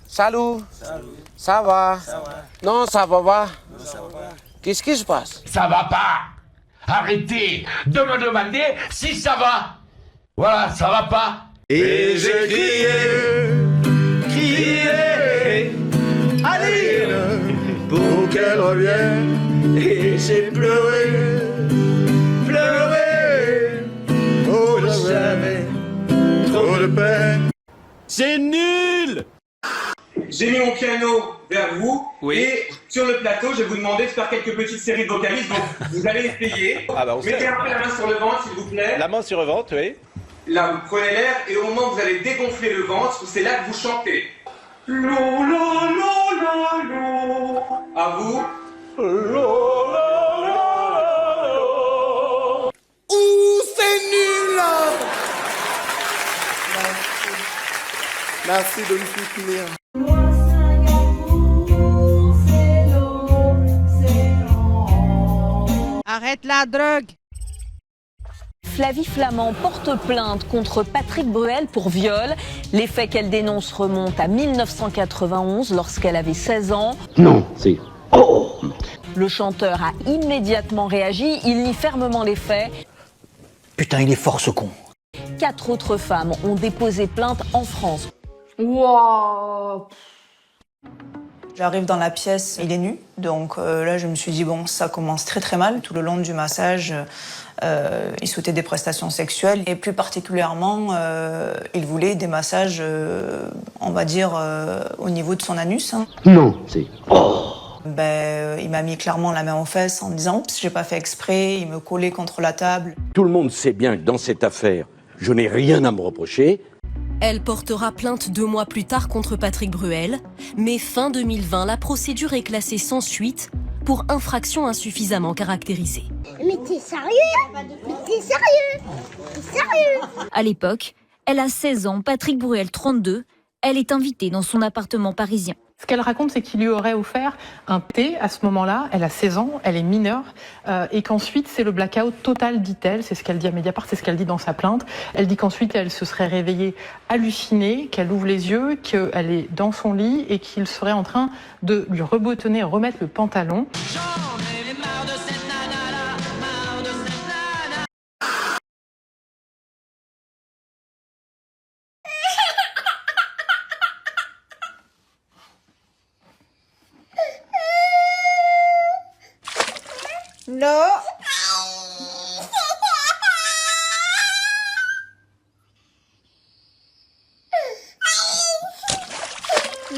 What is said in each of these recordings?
Salut. Ça va? Non, ça va pas. Qu'est-ce qui se passe? Ça va pas. Arrêtez de me demander si ça va. Voilà, ça va pas. Et j'ai crié, Aline, pour qu'elle revienne. Et j'ai pleuré, oh j'avais trop de peine. C'est nul! J'ai mis mon piano vers vous et sur le plateau, je vais vous demander de faire quelques petites séries de vocalises. Donc, vous allez essayer. Mettez un peu la main sur le ventre, s'il vous plaît. La main sur le ventre, oui. Là, vous prenez l'air et au moment où vous allez dégonfler le ventre, c'est là que vous chantez. Lo, lo, lo, lo, lo. À vous. Lo, lo, lo, lo. Ouh, c'est nul! Merci de me soutenir. Arrête la drogue! Flavie Flament porte plainte contre Patrick Bruel pour viol. Les faits qu'elle dénonce remontent à 1991 lorsqu'elle avait 16 ans. Non, c'est... Oh. Le chanteur a immédiatement réagi, il nie fermement les faits. Putain, il est fort ce con. 4 autres femmes ont déposé plainte en France. Wow. J'arrive dans la pièce, il est nu, donc là je me suis dit bon, ça commence très très mal. Tout le long du massage, il souhaitait des prestations sexuelles et plus particulièrement, il voulait des massages, on va dire, au niveau de son anus. Hein. Non, c'est... Oh. Il m'a mis clairement la main aux fesses en me disant oups, j'ai pas fait exprès, il me collait contre la table. Tout le monde sait bien que dans cette affaire, je n'ai rien à me reprocher. Elle portera plainte 2 mois plus tard contre Patrick Bruel, mais fin 2020, la procédure est classée sans suite pour infraction insuffisamment caractérisée. Mais t'es sérieux? Mais t'es sérieux? T'es sérieux? À l'époque, elle a 16 ans, Patrick Bruel 32, elle est invitée dans son appartement parisien. Ce qu'elle raconte, c'est qu'il lui aurait offert un thé à ce moment-là. Elle a 16 ans, elle est mineure, et qu'ensuite c'est le blackout total, dit-elle. C'est ce qu'elle dit à Mediapart, c'est ce qu'elle dit dans sa plainte. Elle dit qu'ensuite elle se serait réveillée hallucinée, qu'elle ouvre les yeux, qu'elle est dans son lit et qu'il serait en train de lui reboutonner, remettre le pantalon. Non.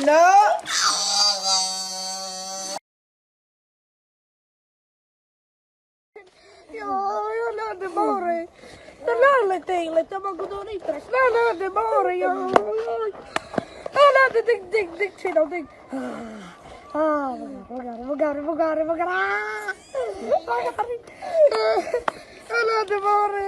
Non. Io non muore. Non le tele, stiamo godendo di tre. No, non muore. Oh, no, dic, no, dic. Ah, magari. Non muore.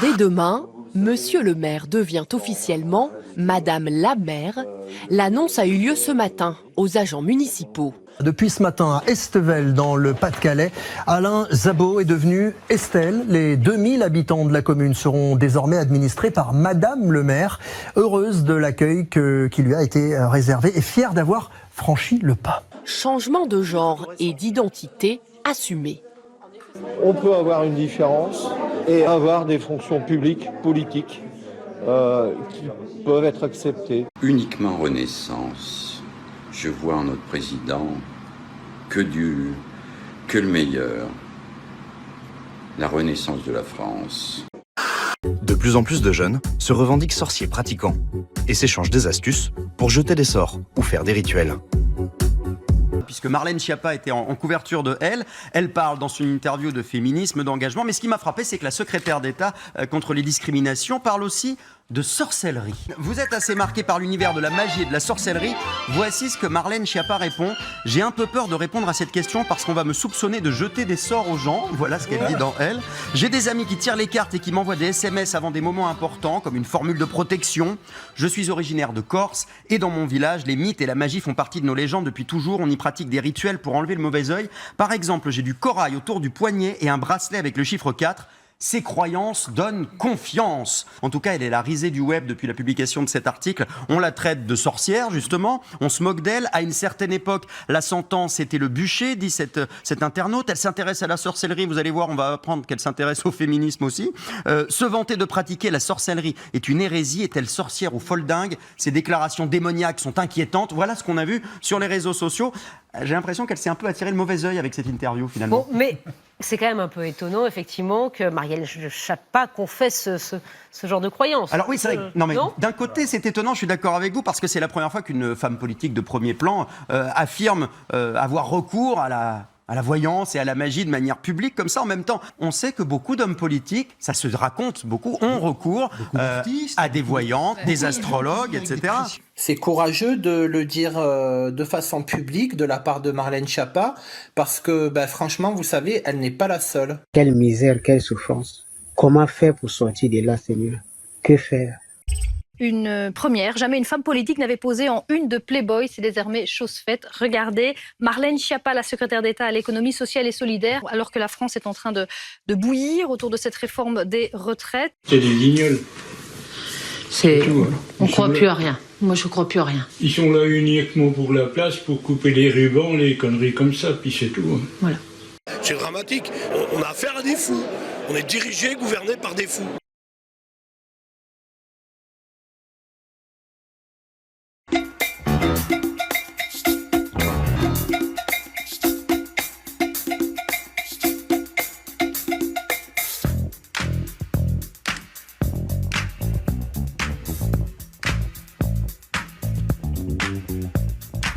Dès demain, Monsieur le maire devient officiellement Madame la maire. L'annonce a eu lieu ce matin aux agents municipaux. Depuis ce matin à Estevel, dans le Pas-de-Calais, Alain Zabot est devenu Estelle. Les 2000 habitants de la commune seront désormais administrés par Madame le maire, heureuse de l'accueil qui lui a été réservé et fière d'avoir franchi le pas. Changement de genre et d'identité assumé. On peut avoir une différence et avoir des fonctions publiques, politiques, qui peuvent être acceptées. Uniquement Renaissance. Je vois en notre président que le meilleur. La renaissance de la France. De plus en plus de jeunes se revendiquent sorciers pratiquants et s'échangent des astuces pour jeter des sorts ou faire des rituels. Puisque Marlène Schiappa était en couverture de Elle parle dans une interview de féminisme, d'engagement, mais ce qui m'a frappé, c'est que la secrétaire d'État contre les discriminations parle aussi de sorcellerie. Vous êtes assez marqué par l'univers de la magie et de la sorcellerie. Voici ce que Marlène Schiappa répond. J'ai un peu peur de répondre à cette question parce qu'on va me soupçonner de jeter des sorts aux gens. Voilà ce qu'elle dit dans Elle. J'ai des amis qui tirent les cartes et qui m'envoient des SMS avant des moments importants, comme une formule de protection. Je suis originaire de Corse et dans mon village, les mythes et la magie font partie de nos légendes depuis toujours. On y pratique des rituels pour enlever le mauvais œil. Par exemple, j'ai du corail autour du poignet et un bracelet avec le chiffre 4. Ces croyances donnent confiance. En tout cas, elle est la risée du web depuis la publication de cet article. On la traite de sorcière, justement. On se moque d'elle. À une certaine époque, la sentence était le bûcher, dit cet internaute. Elle s'intéresse à la sorcellerie. Vous allez voir, on va apprendre qu'elle s'intéresse au féminisme aussi. Se vanter de pratiquer la sorcellerie est une hérésie. Est-elle sorcière ou folle dingue? Ces déclarations démoniaques sont inquiétantes. Voilà ce qu'on a vu sur les réseaux sociaux. J'ai l'impression qu'elle s'est un peu attiré le mauvais œil avec cette interview, finalement. Bon, mais c'est quand même un peu étonnant, effectivement, que Marielle Schiappa confesse ce genre de croyances. Alors oui, c'est vrai. Non, mais d'un côté, c'est étonnant, je suis d'accord avec vous, parce que c'est la première fois qu'une femme politique de premier plan affirme avoir recours à la voyance et à la magie de manière publique comme ça. En même temps, on sait que beaucoup d'hommes politiques, ça se raconte beaucoup, ont recours à des voyantes, des astrologues, etc. C'est courageux de le dire de façon publique de la part de Marlène Schiappa, parce que franchement, vous savez, elle n'est pas la seule. Quelle misère, quelle souffrance. Comment faire pour sortir de là, Seigneur? Que faire? Une première, jamais une femme politique n'avait posé en une de Playboy, c'est désormais chose faite. Regardez, Marlène Schiappa, la secrétaire d'État à l'économie sociale et solidaire, alors que la France est en train de bouillir autour de cette réforme des retraites. C'est des guignols. On ne croit plus à rien. Moi, je ne crois plus à rien. Ils sont là uniquement pour la place, pour couper les rubans, les conneries comme ça, puis c'est tout. Voilà. C'est dramatique. On a affaire à des fous. On est dirigé, gouverné par des fous.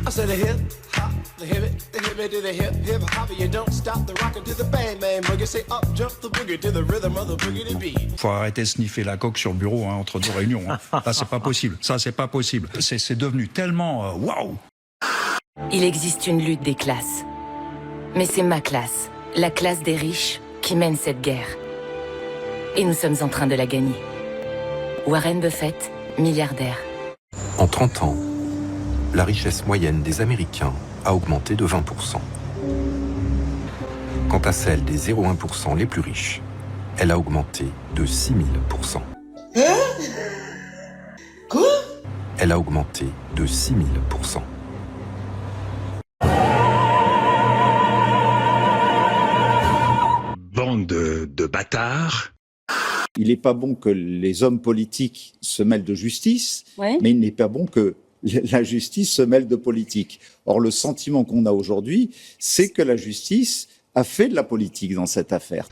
I said the hip hop, the hip to the hip hop, you don't stop the rockin' to the bang bang boogie. Say up jump the boogie to the rhythm of the boogie to beat. Faut arrêter de sniffer la coque sur le bureau entre deux réunions. Là, c'est pas possible. Ça, c'est pas possible. C'est devenu tellement waouh. Il existe une lutte des classes, mais c'est ma classe, la classe des riches, qui mène cette guerre. Et nous sommes en train de la gagner. Warren Buffett, milliardaire. En 30 ans, la richesse moyenne des Américains a augmenté de 20%. Quant à celle des 0,1% les plus riches, elle a augmenté de 6000%. Quoi? Elle a augmenté de 6000%. Bande de bâtards. Il n'est pas bon que les hommes politiques se mêlent de justice, mais il n'est pas bon que la justice se mêle de politique. Or, le sentiment qu'on a aujourd'hui, c'est que la justice a fait de la politique dans cette affaire.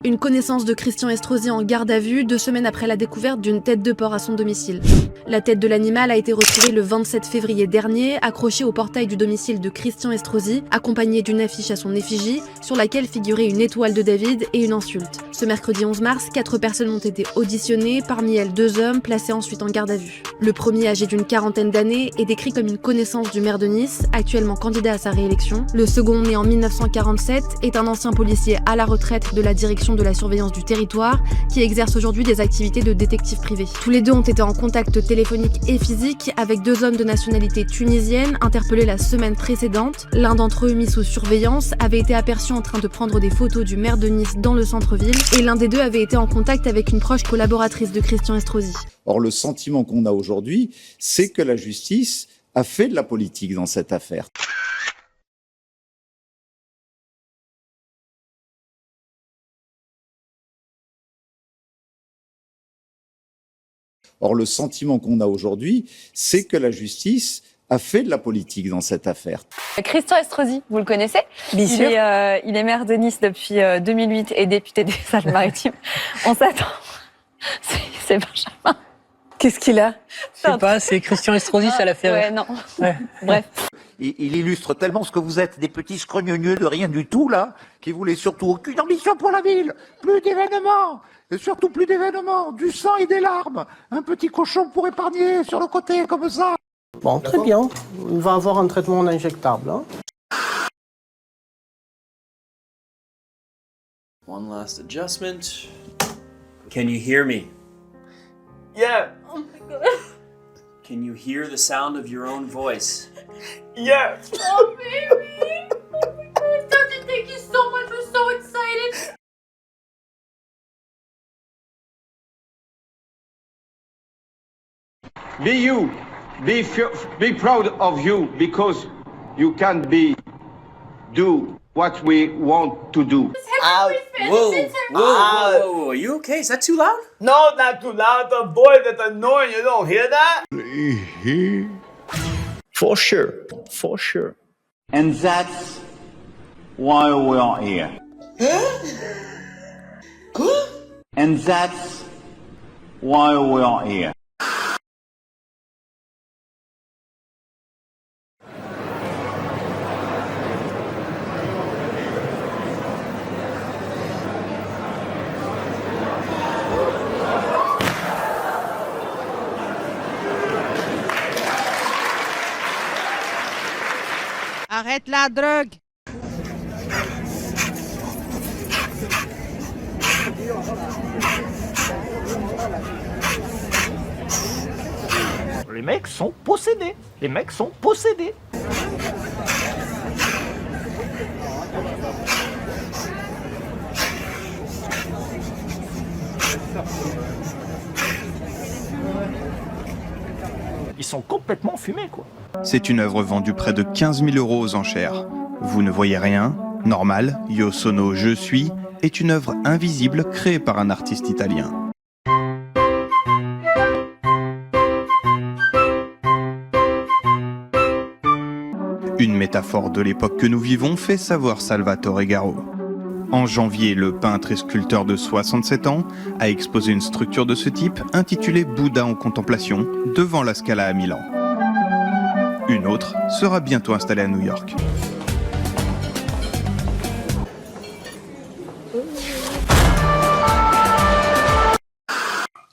Une connaissance de Christian Estrosi en garde à vue 2 semaines après la découverte d'une tête de porc à son domicile. La tête de l'animal a été retrouvée le 27 février dernier, accrochée au portail du domicile de Christian Estrosi, accompagnée d'une affiche à son effigie, sur laquelle figurait une étoile de David et une insulte. Ce mercredi 11 mars, 4 personnes ont été auditionnées, parmi elles 2 hommes, placés ensuite en garde à vue. Le premier, âgé d'une quarantaine d'années, est décrit comme une connaissance du maire de Nice, actuellement candidat à sa réélection. Le second, né en 1947, est un ancien policier à la retraite de la direction de la surveillance du territoire, qui exerce aujourd'hui des activités de détective privé. Tous les deux ont été en contact téléphonique et physique avec 2 hommes de nationalité tunisienne interpellés la semaine précédente. L'un d'entre eux, mis sous surveillance, avait été aperçu en train de prendre des photos du maire de Nice dans le centre-ville, et l'un des deux avait été en contact avec une proche collaboratrice de Christian Estrosi. Or, le sentiment qu'on a aujourd'hui, c'est que la justice a fait de la politique dans cette affaire. Or, le sentiment qu'on a aujourd'hui, c'est que la justice a fait de la politique dans cette affaire. Christian Estrosi, vous le connaissez? Bien sûr. Il est maire de Nice depuis 2008 et député des Alpes-Maritimes. On s'attend. C'est Benjamin. Qu'est-ce qu'il a? Je sais pas, c'est Christian Estrosi, ça l'a fait rire. Ouais, non. Ouais. Bref. il illustre tellement ce que vous êtes, des petits scrogneux de rien du tout, là, qui voulaient surtout aucune ambition pour la ville, plus d'événements, et surtout plus d'événements, du sang et des larmes, un petit cochon pour épargner sur le côté, comme ça. Bon, très bien, il va avoir un traitement injectable. Hein. One last adjustment. Can you hear me? Yeah. Oh my god. Can you hear the sound of your own voice? Yeah. Oh, baby. Oh my god, Dr. Thank you so much. We're so excited. Be you. Be proud of you because you can do what we want to do. Whoa. Are you okay? Is that too loud? No, not too loud. The boy that's annoying. You don't hear that? For sure. And that's why we are here. And that's why we are here. Arrête la drogue! Les mecs sont possédés. Les mecs sont possédés. Ils sont complètement fumés, quoi. C'est une œuvre vendue près de 15 000 € aux enchères. Vous ne voyez rien? Normal, Io sono je suis est une œuvre invisible créée par un artiste italien. Une métaphore de l'époque que nous vivons fait savoir Salvatore Garo. En janvier, le peintre et sculpteur de 67 ans a exposé une structure de ce type intitulée Bouddha en contemplation devant la Scala à Milan. Une autre sera bientôt installée à New York.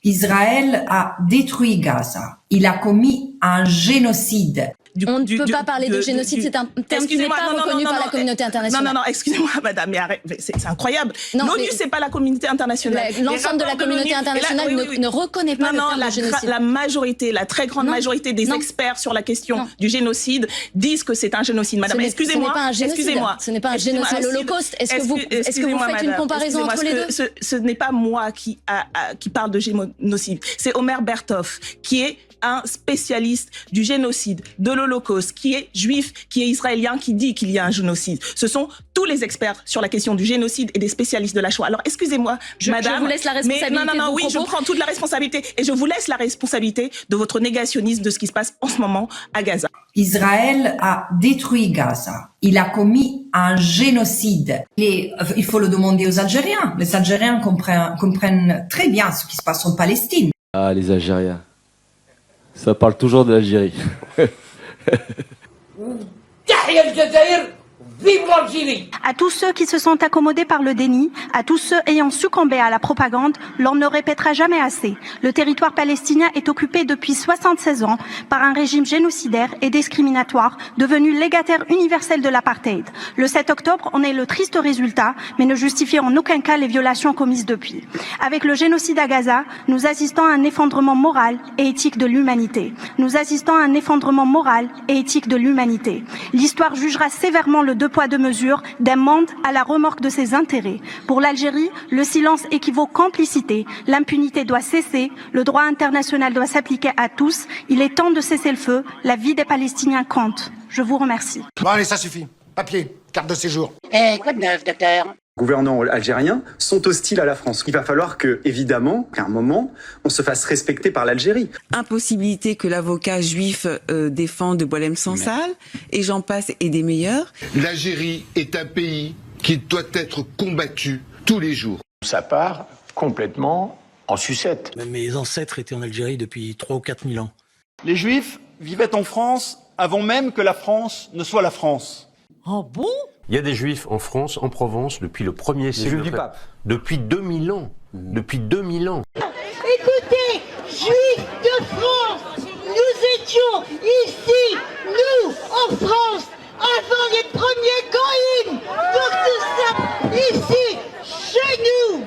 Israël a détruit Gaza. Il a commis un génocide. On ne peut pas parler de génocide, c'est un terme qui n'est pas reconnu par la communauté internationale. Non, excusez-moi, madame, mais c'est incroyable. L'ONU, c'est pas la communauté internationale. L'ensemble de la communauté internationale ne reconnaît pas le terme de génocide. La majorité, la très grande majorité des experts sur la question du génocide disent que c'est un génocide. Madame, excusez-moi. Ce n'est pas un génocide. L'Holocauste, est-ce que vous faites une comparaison entre les deux? Ce n'est pas moi qui parle de génocide. C'est Omer Bertov, qui est un spécialiste du génocide, de l'Holocauste, qui est juif, qui est israélien, qui dit qu'il y a un génocide. Ce sont tous les experts sur la question du génocide et des spécialistes de la Shoah. Alors, excusez-moi, madame. Je vous laisse la responsabilité. Mais oui, je prends toute la responsabilité et je vous laisse la responsabilité de votre négationnisme de ce qui se passe en ce moment à Gaza. Israël a détruit Gaza. Il a commis un génocide. Et il faut le demander aux Algériens. Les Algériens comprennent très bien ce qui se passe en Palestine. Ah, les Algériens. Ça parle toujours de l'Algérie. Vive l'Algérie! À tous ceux qui se sont accommodés par le déni, à tous ceux ayant succombé à la propagande, l'on ne répétera jamais assez. Le territoire palestinien est occupé depuis 76 ans par un régime génocidaire et discriminatoire, devenu légataire universel de l'apartheid. Le 7 octobre en est le triste résultat, mais ne justifie en aucun cas les violations commises depuis. Avec le génocide à Gaza, nous assistons à un effondrement moral et éthique de l'humanité. Nous assistons à un effondrement moral et éthique de l'humanité. L'histoire jugera sévèrement le deux poids deux mesures d'un monde à la remorque de ses intérêts. Pour l'Algérie, le silence équivaut complicité. L'impunité doit cesser. Le droit international doit s'appliquer à tous. Il est temps de cesser le feu. La vie des Palestiniens compte. Je vous remercie. Bon allez, ça suffit. Papier, carte de séjour. Quoi de neuf, docteur ? Les gouvernants algériens sont hostiles à la France. Il va falloir que, évidemment, qu'à un moment, on se fasse respecter par l'Algérie. Impossibilité que l'avocat juif défende Boualem Sansal, et j'en passe, et des meilleurs. L'Algérie est un pays qui doit être combattu tous les jours. Ça part complètement en sucette. Mes ancêtres étaient en Algérie depuis 3 ou 4 000 ans. Les Juifs vivaient en France avant même que la France ne soit la France. Oh bon? Il y a des juifs en France, en Provence, depuis le 1er siècle. Juifs du pape. Depuis 2000 ans. Depuis 2000 ans. Écoutez, juifs de France, nous étions ici, nous, en France, avant les premiers goïms. Donc tout ça, ici, chez nous.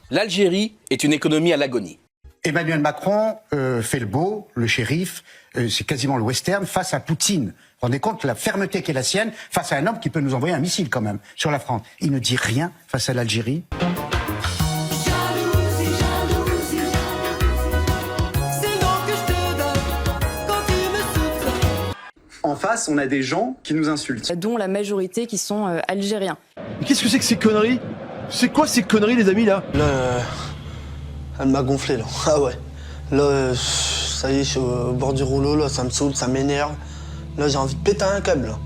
L'Algérie est une économie à l'agonie. Emmanuel Macron fait le beau, le shérif, c'est quasiment le western face à Poutine. Vous vous rendez compte la fermeté qui est la sienne face à un homme qui peut nous envoyer un missile quand même sur la France. Il ne dit rien face à l'Algérie. En face, on a des gens qui nous insultent. Dont la majorité qui sont algériens. Mais qu'est-ce que c'est que ces conneries? C'est quoi ces conneries, les amis, là? Là, elle m'a gonflé, là. Ah ouais. Là, ça y est, je suis au bord du rouleau, là, ça me saoule, ça m'énerve. Là, j'ai envie de péter un câble, là.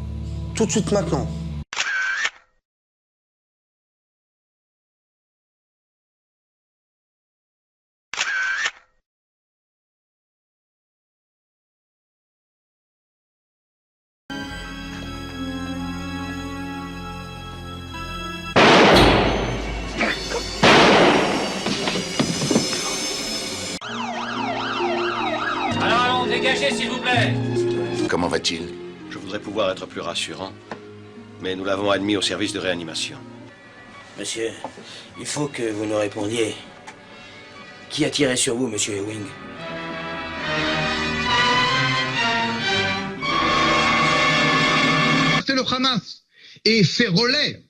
Tout de suite, maintenant. Alors, dégagez, s'il vous plaît. Comment va-t-il? Je voudrais pouvoir être plus rassurant, mais nous l'avons admis au service de réanimation. Monsieur, il faut que vous nous répondiez. Qui a tiré sur vous, monsieur Ewing? C'est le Hamas et ses relais,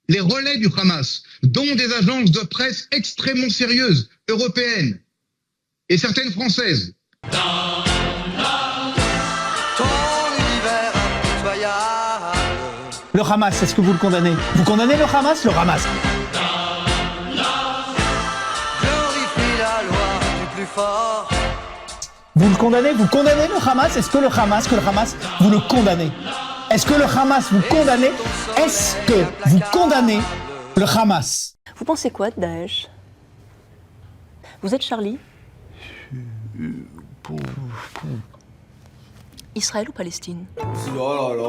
les relais du Hamas, dont des agences de presse extrêmement sérieuses, européennes et certaines françaises. Le Hamas, est-ce que vous le condamnez? Vous condamnez le Hamas? Le Hamas. Vous le condamnez? Vous condamnez le Hamas? Est-ce que le Hamas, vous le condamnez? Est-ce que le Hamas, vous condamnez? Est-ce que vous condamnez le Hamas? Vous pensez quoi de Daesh? Vous êtes Charlie? Israël ou Palestine? Oh là là,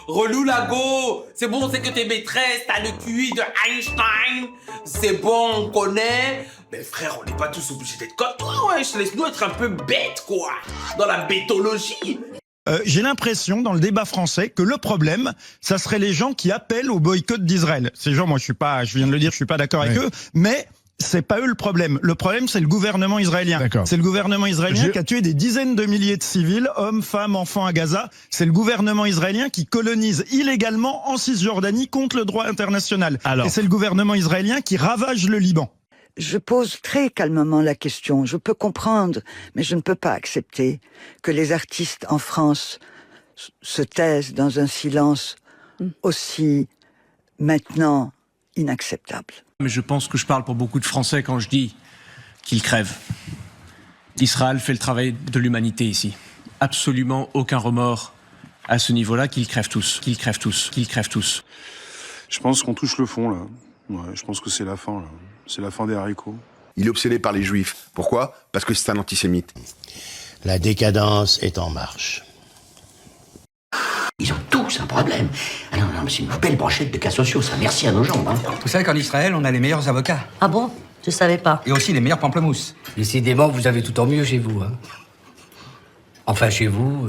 relou Lago. C'est bon, c'est que t'es maîtresse, t'as le QI de Einstein. C'est bon, on connaît. Mais frère, on n'est pas tous obligés d'être comme toi, wesh. Laisse-nous être un peu bêtes, quoi. Dans la bétologie. J'ai l'impression, dans le débat français, que le problème, ça serait les gens qui appellent au boycott d'Israël. Ces gens, moi, je viens de le dire, je suis pas d'accord avec eux, mais c'est pas eux le problème. Le problème, c'est le gouvernement israélien. C'est le gouvernement israélien qui a tué des dizaines de milliers de civils, hommes, femmes, enfants à Gaza. C'est le gouvernement israélien qui colonise illégalement en Cisjordanie contre le droit international. Et c'est le gouvernement israélien qui ravage le Liban. Je pose très calmement la question. Je peux comprendre, mais je ne peux pas accepter que les artistes en France se taisent dans un silence aussi maintenant inacceptable. Mais je pense que je parle pour beaucoup de Français quand je dis qu'ils crèvent. Israël fait le travail de l'humanité ici. Absolument aucun remords à ce niveau-là, qu'ils crèvent tous, qu'ils crèvent tous, qu'ils crèvent tous. Je pense qu'on touche le fond, là. Ouais, je pense que c'est la fin, là. C'est la fin des haricots. Il est obsédé par les juifs. Pourquoi? Parce que c'est un antisémite. La décadence est en marche. Ils ont tous un problème. Ah non, mais c'est une belle brochette de cas sociaux, ça. Merci à nos jambes. Hein. Vous savez qu'en Israël, on a les meilleurs avocats. Ah bon? Je savais pas. Et aussi les meilleurs pamplemousses. Décidément, vous avez tout en mieux chez vous. Hein. Enfin, chez vous...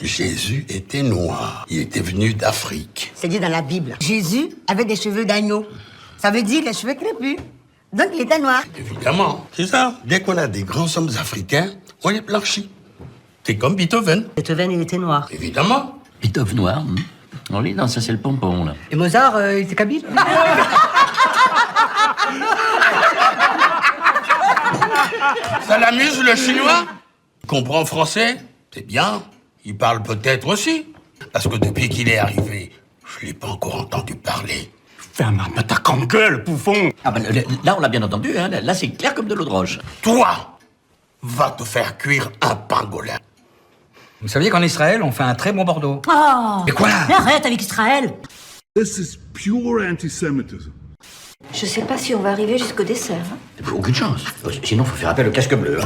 Jésus était noir. Il était venu d'Afrique. C'est dit dans la Bible. Jésus avait des cheveux d'agneau. Ça veut dire les cheveux crépus. Donc il était noir. Évidemment, c'est ça. Dès qu'on a des grands hommes africains, on les blanchit. C'est comme Beethoven. Beethoven, il était noir. Évidemment. Beethoven noir. Oui, non, ça c'est le pompon, là. Et Mozart, il était kabyle. Ça l'amuse, le chinois? Il comprend français? C'est bien. Il parle peut-être aussi. Parce que depuis qu'il est arrivé, je l'ai pas encore entendu parler. Ferme un peu ta gueule, bouffon. Ah ben, là, on l'a bien entendu, hein. Là, c'est clair comme de l'eau de roche. Toi, va te faire cuire un pangolin. Vous saviez qu'en Israël, on fait un très bon Bordeaux. Oh! Et quoi? Arrête avec Israël! This is pure anti-Semitism. Je sais pas si on va arriver jusqu'au dessert. Aucune chance. Sinon, faut faire appel au casque bleu.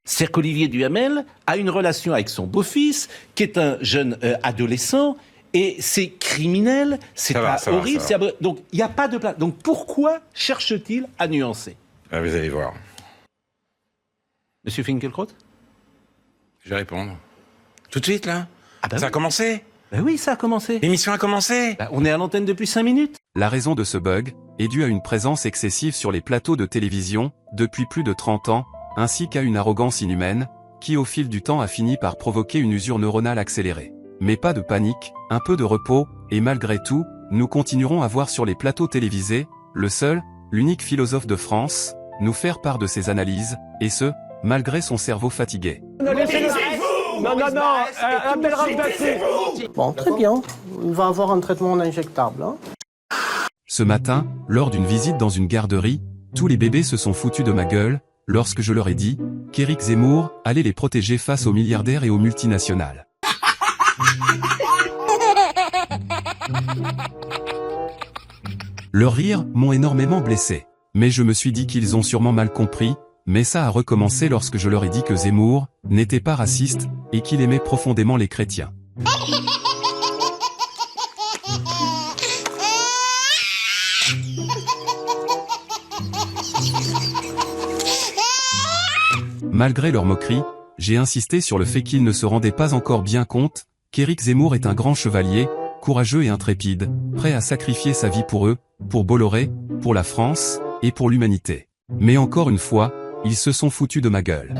C'est qu'Olivier Duhamel a une relation avec son beau-fils, qui est un jeune adolescent, et c'est criminel, c'est horrible. Donc, il n'y a pas de place. Donc, pourquoi cherche-t-il à nuancer? Vous allez voir. Monsieur Finkielkraut? Je vais répondre. Tout de suite, là? Ça a oui. commencé? Oui, ça a commencé. L'émission a commencé? On est à l'antenne depuis 5 minutes. La raison de ce bug est due à une présence excessive sur les plateaux de télévision, depuis plus de 30 ans, ainsi qu'à une arrogance inhumaine, qui au fil du temps a fini par provoquer une usure neuronale accélérée. Mais pas de panique, un peu de repos, et malgré tout, nous continuerons à voir sur les plateaux télévisés, le seul, l'unique philosophe de France, nous faire part de ses analyses, et ce, malgré son cerveau fatigué. Bon, très bien. Il va avoir un traitement injectable. Hein. Ce matin, lors d'une visite dans une garderie, tous les bébés se sont foutus de ma gueule, lorsque je leur ai dit qu'Éric Zemmour allait les protéger face aux milliardaires et aux multinationales. Leurs rires m'ont énormément blessé. Mais je me suis dit qu'ils ont sûrement mal compris, mais ça a recommencé lorsque je leur ai dit que Zemmour n'était pas raciste et qu'il aimait profondément les chrétiens. Malgré leur moquerie, j'ai insisté sur le fait qu'ils ne se rendaient pas encore bien compte qu'Éric Zemmour est un grand chevalier, courageux et intrépide, prêt à sacrifier sa vie pour eux, pour Bolloré, pour la France et pour l'humanité. Mais encore une fois, ils se sont foutus de ma gueule.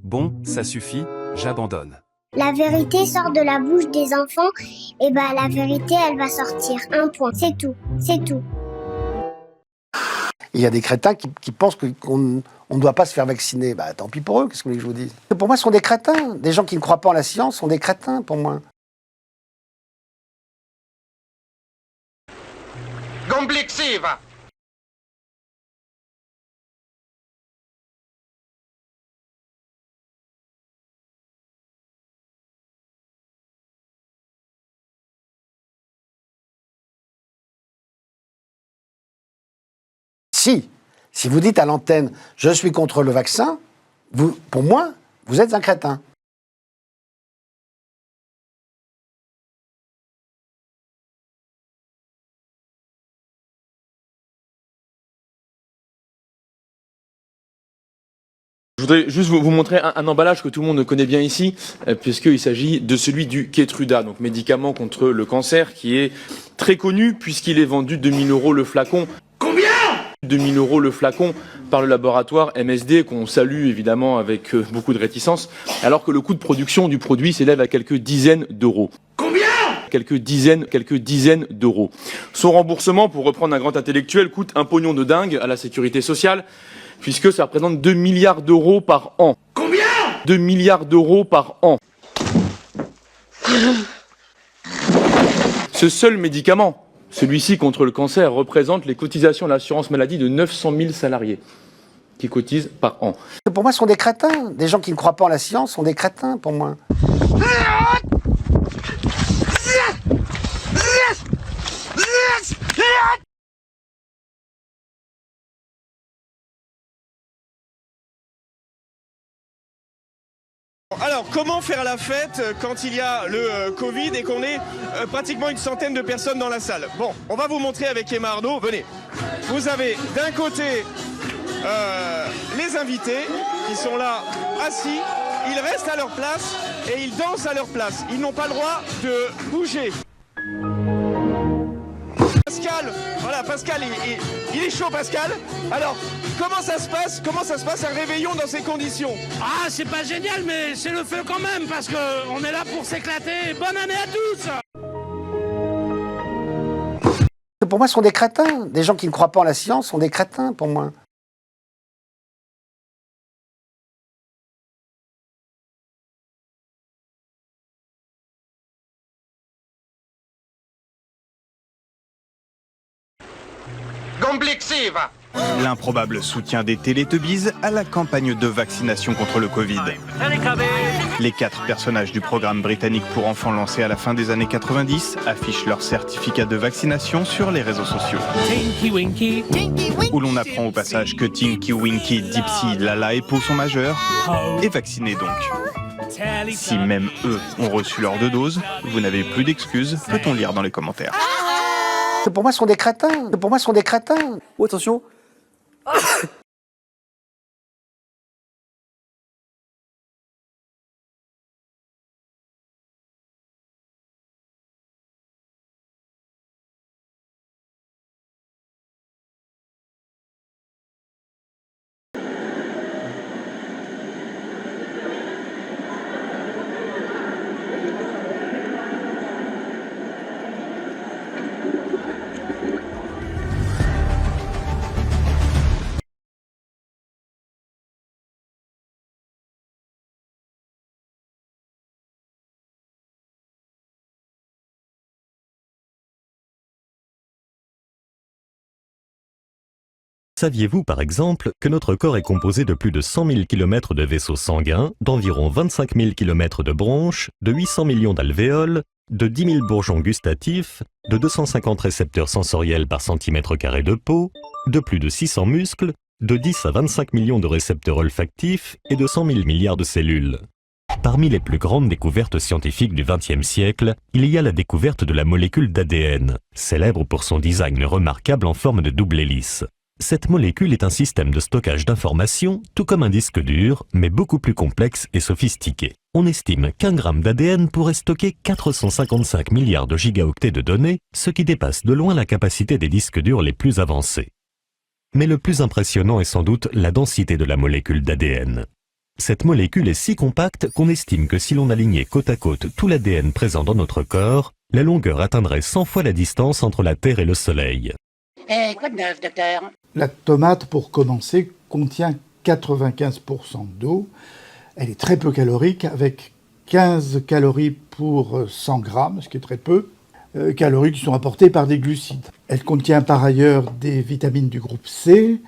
Bon, ça suffit, j'abandonne. La vérité sort de la bouche des enfants, et ben la vérité elle va sortir. Un point, c'est tout, c'est tout. Il y a des crétins qui pensent qu'on ne doit pas se faire vacciner. Bah tant pis pour eux, qu'est-ce que je vous dis? Pour moi, ce sont des crétins. Des gens qui ne croient pas en la science sont des crétins, pour moi. Complexiva. Si vous dites à l'antenne « je suis contre le vaccin », pour moi, vous êtes un crétin. Je voudrais juste vous montrer un emballage que tout le monde connaît bien ici, puisqu'il s'agit de celui du Keytruda, donc médicament contre le cancer, qui est très connu puisqu'il est vendu 2 000 € le flacon. Combien ? 2 000 € le flacon par le laboratoire MSD, qu'on salue évidemment avec beaucoup de réticence, alors que le coût de production du produit s'élève à quelques dizaines d'euros. Combien ? Quelques dizaines d'euros. Son remboursement, pour reprendre un grand intellectuel, coûte un pognon de dingue à la sécurité sociale, puisque ça représente 2 milliards d'euros par an. Combien ? 2 milliards d'euros par an. Ce seul médicament, celui-ci contre le cancer, représente les cotisations à l'assurance maladie de 900 000 salariés qui cotisent par an. Pour moi, ce sont des crétins. Des gens qui ne croient pas en la science sont des crétins, pour moi. Alors, comment faire la fête quand il y a le Covid et qu'on est pratiquement une centaine de personnes dans la salle? Bon, on va vous montrer avec Emma Arnaud. Venez. Vous avez d'un côté les invités qui sont là assis. Ils restent à leur place et ils dansent à leur place. Ils n'ont pas le droit de bouger. Pascal, voilà, Pascal, il est chaud, Pascal. Alors, comment ça se passe un réveillon dans ces conditions? Ah, c'est pas génial, mais c'est le feu quand même, parce qu'on est là pour s'éclater. Bonne année à tous! Pour moi, ce sont des crétins. Des gens qui ne croient pas en la science sont des crétins, pour moi. Complexiva. L'improbable soutien des Télétubbies à la campagne de vaccination contre le Covid. Les 4 personnages du programme britannique pour enfants lancé à la fin des années 90 affichent leur certificat de vaccination sur les réseaux sociaux. Tinky Winky, Où l'on apprend au passage que Tinky Winky, Dipsy, Lala et Po sont majeurs et vaccinés donc. Si même eux ont reçu leur 2 doses, vous n'avez plus d'excuses, peut-on lire dans les commentaires. Pour moi, ce sont des crétins. Pour moi, ce sont des crétins. Oh, attention. Saviez-vous par exemple que notre corps est composé de plus de 100 000 km de vaisseaux sanguins, d'environ 25 000 km de bronches, de 800 millions d'alvéoles, de 10 000 bourgeons gustatifs, de 250 récepteurs sensoriels par centimètre carré de peau, de plus de 600 muscles, de 10 à 25 millions de récepteurs olfactifs et de 100 000 milliards de cellules. Parmi les plus grandes découvertes scientifiques du XXe siècle, il y a la découverte de la molécule d'ADN, célèbre pour son design remarquable en forme de double hélice. Cette molécule est un système de stockage d'informations, tout comme un disque dur, mais beaucoup plus complexe et sophistiqué. On estime qu'un gramme d'ADN pourrait stocker 455 milliards de gigaoctets de données, ce qui dépasse de loin la capacité des disques durs les plus avancés. Mais le plus impressionnant est sans doute la densité de la molécule d'ADN. Cette molécule est si compacte qu'on estime que si l'on alignait côte à côte tout l'ADN présent dans notre corps, la longueur atteindrait 100 fois la distance entre la Terre et le Soleil. quoi de neuf, docteur? La tomate, pour commencer, contient 95% d'eau. Elle est très peu calorique, avec 15 calories pour 100 grammes, ce qui est très peu, calories qui sont apportées par des glucides. Elle contient par ailleurs des vitamines du groupe C,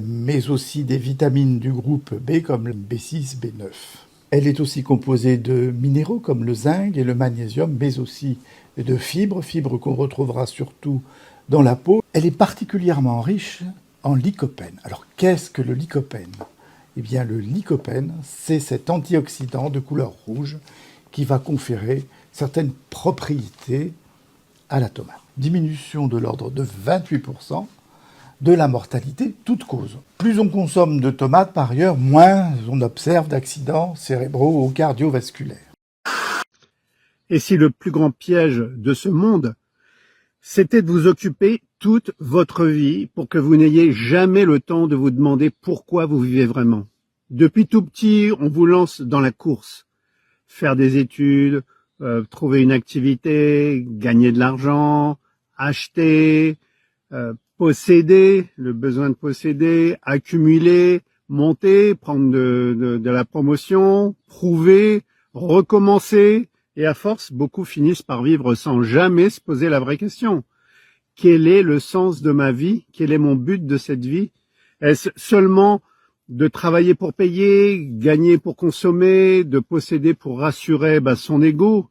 mais aussi des vitamines du groupe B, comme le B6, B9. Elle est aussi composée de minéraux comme le zinc et le magnésium, mais aussi de fibres qu'on retrouvera surtout dans la peau. Elle est particulièrement riche en lycopène. Alors, qu'est-ce que le lycopène? Eh bien, le lycopène, c'est cet antioxydant de couleur rouge qui va conférer certaines propriétés à la tomate. Diminution de l'ordre de 28% de la mortalité, toute cause. Plus on consomme de tomates, par ailleurs, moins on observe d'accidents cérébraux ou cardiovasculaires. Et si le plus grand piège de ce monde, c'était de vous occuper toute votre vie pour que vous n'ayez jamais le temps de vous demander pourquoi vous vivez vraiment. Depuis tout petit, on vous lance dans la course. Faire des études, trouver une activité, gagner de l'argent, acheter, posséder, le besoin de posséder, accumuler, monter, prendre de la promotion, prouver, recommencer. Et à force, beaucoup finissent par vivre sans jamais se poser la vraie question. Quel est le sens de ma vie? Quel est mon but de cette vie? Est-ce seulement de travailler pour payer, gagner pour consommer, de posséder pour rassurer son ego,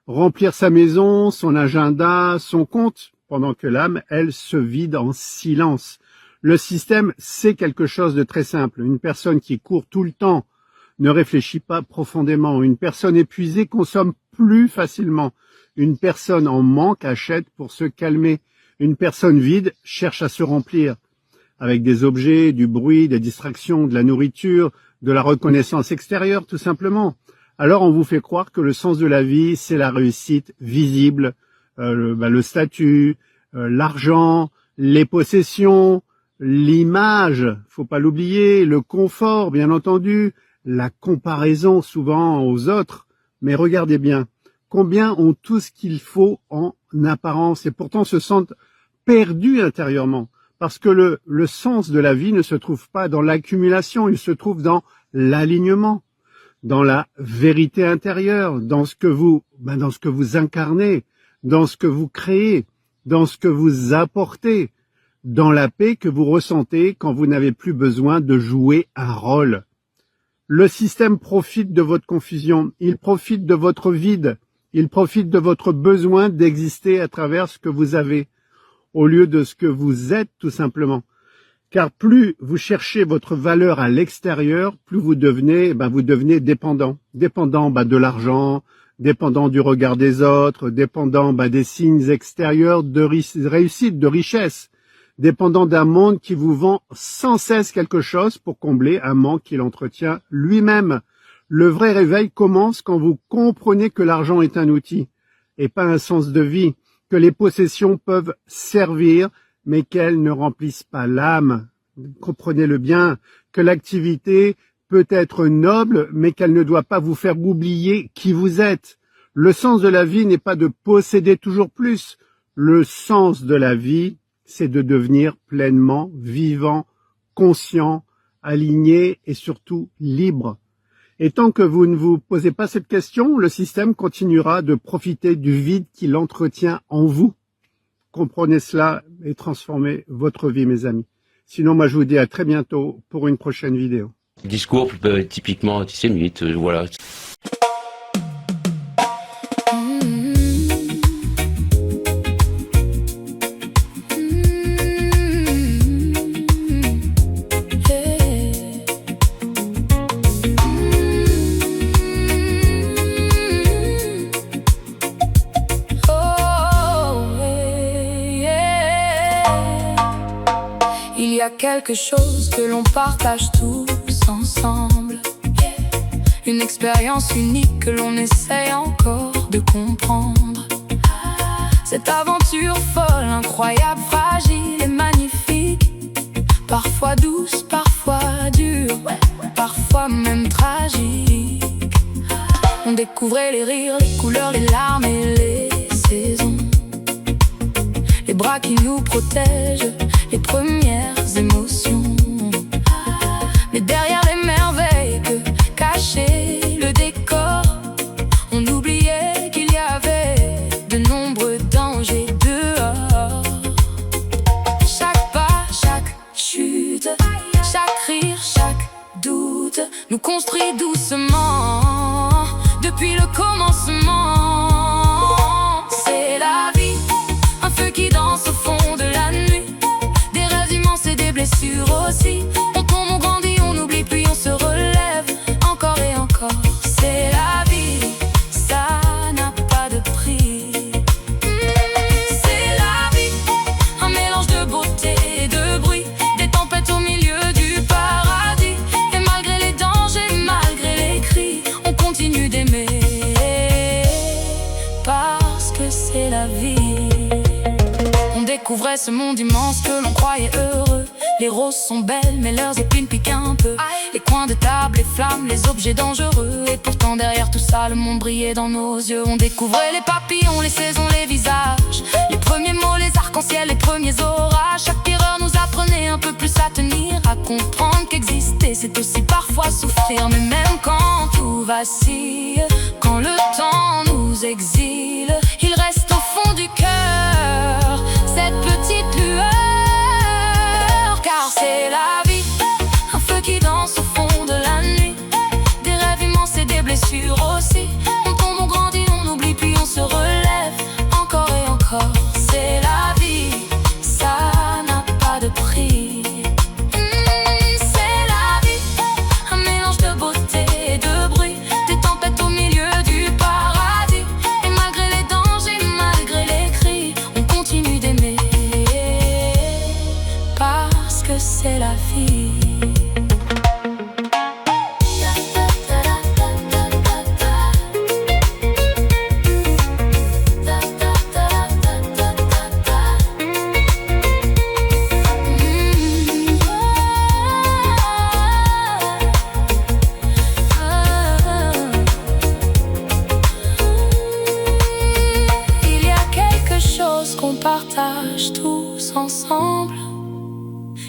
remplir sa maison, son agenda, son compte, pendant que l'âme, elle, se vide en silence? Le système, c'est quelque chose de très simple. Une personne qui court tout le temps ne réfléchit pas profondément. Une personne épuisée consomme plus facilement. Une personne en manque achète pour se calmer. Une personne vide cherche à se remplir avec des objets, du bruit, des distractions, de la nourriture, de la reconnaissance extérieure, tout simplement. Alors on vous fait croire que le sens de la vie, c'est la réussite visible, le statut, l'argent, les possessions, l'image, faut pas l'oublier, le confort, bien entendu, la comparaison souvent aux autres. Mais regardez bien, combien ont tout ce qu'il faut en apparence et pourtant se sentent perdus intérieurement. Parce que le sens de la vie ne se trouve pas dans l'accumulation, il se trouve dans l'alignement, dans la vérité intérieure, dans ce que vous incarnez, dans ce que vous créez, dans ce que vous apportez, dans la paix que vous ressentez quand vous n'avez plus besoin de jouer un rôle. Le système profite de votre confusion, il profite de votre vide, il profite de votre besoin d'exister à travers ce que vous avez, au lieu de ce que vous êtes tout simplement. Car plus vous cherchez votre valeur à l'extérieur, plus vous devenez dépendant. Dépendant de l'argent, dépendant du regard des autres, dépendant des signes extérieurs de réussite, de richesse, dépendant d'un monde qui vous vend sans cesse quelque chose pour combler un manque qu'il entretient lui-même. Le vrai réveil commence quand vous comprenez que l'argent est un outil et pas un sens de vie, que les possessions peuvent servir, mais qu'elles ne remplissent pas l'âme. Comprenez-le bien, que l'activité peut être noble, mais qu'elle ne doit pas vous faire oublier qui vous êtes. Le sens de la vie n'est pas de posséder toujours plus. Le sens de la vie, c'est de devenir pleinement vivant, conscient, aligné et surtout libre. Et tant que vous ne vous posez pas cette question, le système continuera de profiter du vide qu'il entretient en vous. Comprenez cela et transformez votre vie, mes amis. Sinon, moi, je vous dis à très bientôt pour une prochaine vidéo. Discours typiquement antisémite, voilà. Il y a quelque chose que l'on partage tous ensemble. Une expérience unique que l'on essaye encore de comprendre. Cette aventure folle, incroyable, fragile et magnifique. Parfois douce, parfois dure, parfois même tragique. On découvrait les rires, les couleurs, les larmes et les saisons. Les bras qui nous protègent, les premières émotions. Mais derrière les merveilles que cachait le décor, on oubliait qu'il y avait de nombreux dangers dehors. Chaque pas, chaque chute, chaque rire, chaque doute nous construit doucement depuis le commencement. C'est la vie, un feu qui danse au fond de la nuit. Des rêves immenses et des blessures aussi. On tombe, on grandit, on oublie, puis on se relève encore et encore. C'est la vie, ça n'a pas de prix. C'est la vie, un mélange de beauté et de bruit. Des tempêtes au milieu du paradis. Et malgré les dangers, malgré les cris, on continue d'aimer. Parce que c'est la vie. On découvrait ce monde immense que l'on croyait heureux. Les roses sont belles mais leurs épines piquent un peu. Les coins de table, les flammes, les objets dangereux. Et pourtant derrière tout ça le monde brillait dans nos yeux. On découvrait les papillons, les saisons, les visages. Les premiers mots, les arcs-en-ciel, les premiers orages. Chaque erreur nous apprenait un peu plus à tenir, à comprendre qu'exister c'est aussi parfois souffrir. Mais même quand tout vacille, quand le temps nous exile, il reste au fond du cœur cette petite lueur. Car c'est la vie, un feu qui danse au fond de la nuit. Des rêves immenses et des blessures aussi. On tombe, on grandit, on oublie, puis on se relève encore et encore. C'est la vie, ça n'a pas de prix. C'est la vie, un mélange de beauté et de bruit. Des tempêtes au milieu du paradis. Et malgré les dangers, malgré les cris, on continue d'aimer. Parce que c'est la vie. Il y a quelque chose qu'on partage tous ensemble.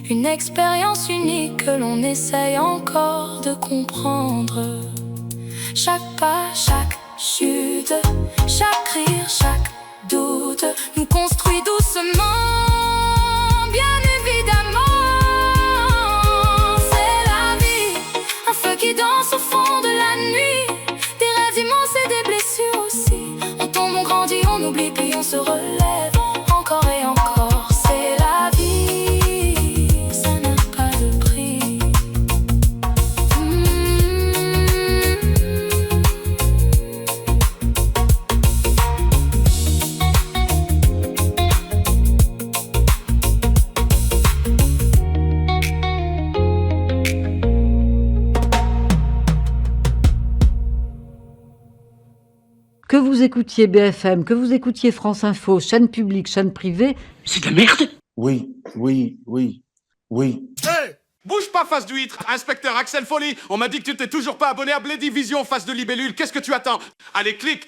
Une expérience unique que l'on essaye encore de comprendre. Chaque pas, chaque chute, chaque rire, chaque doute nous construit doucement, bien évidemment. C'est la vie, un feu qui danse oublie puis on se relève encore et encore. C'est la vie, ça n'a pas de prix. Que vous écoutiez BFM, que vous écoutiez France Info, chaîne publique, chaîne privée, c'est de la merde. Oui. Hey, bouge pas, face d'huître. Inspecteur Axel Folly, on m'a dit que tu t'es toujours pas abonné à Blédivision, face de libellule. Qu'est-ce que tu attends? Allez, clique.